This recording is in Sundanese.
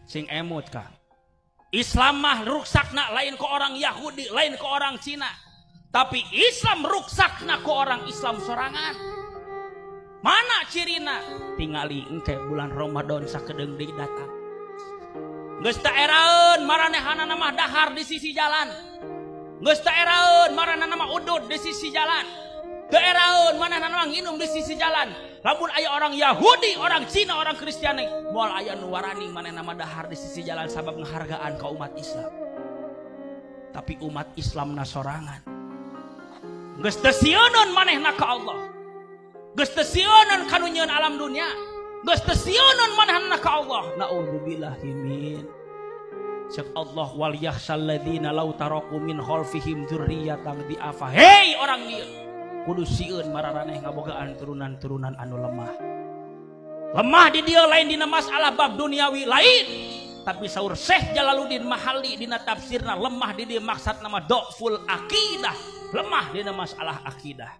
sing emut kah. Islam mah ruksakna lain ke orang Yahudi, lain ke orang Cina. Tapi Islam ruksakna ke orang Islam sorangan. Mana cirina? Tingali engke bulan Ramadan sakedeung deui datang. Geus teu eraeun maranehanana mah dahar di sisi jalan. Geus teu eraeun maranehanana mah udud di sisi jalan. Teu eraeun maranehanana mah nginum di sisi jalan. Lamun aya orang Yahudi, orang Cina, orang Kristiani, moal aya nu warani manehna mah dahar di sisi jalan sabab nghargaan ka umat Islam. Tapi umat Islam na sorangan. Geus teu sieuneun manehna ka Allah. Geus teu sieuneun kanu nyieun alam dunia. Geus teu sieuneun manehna ka Allah. Naudzubillahi min. Cek Allah wal yakhshal ladzina law taraku min khalfihim dzurriyyatan di'afa. Hei orang ieu, kudu sieun mararaneh ngabogaan turunan-turunan anu lemah. Lemah di dieu lain dina masalah bab duniawi lain. Tapi saur Syekh Jalaluddin Mahalli dina tafsirna lemah di dieu maksud nama dhaful aqidah. Lemah dina masalah akidah.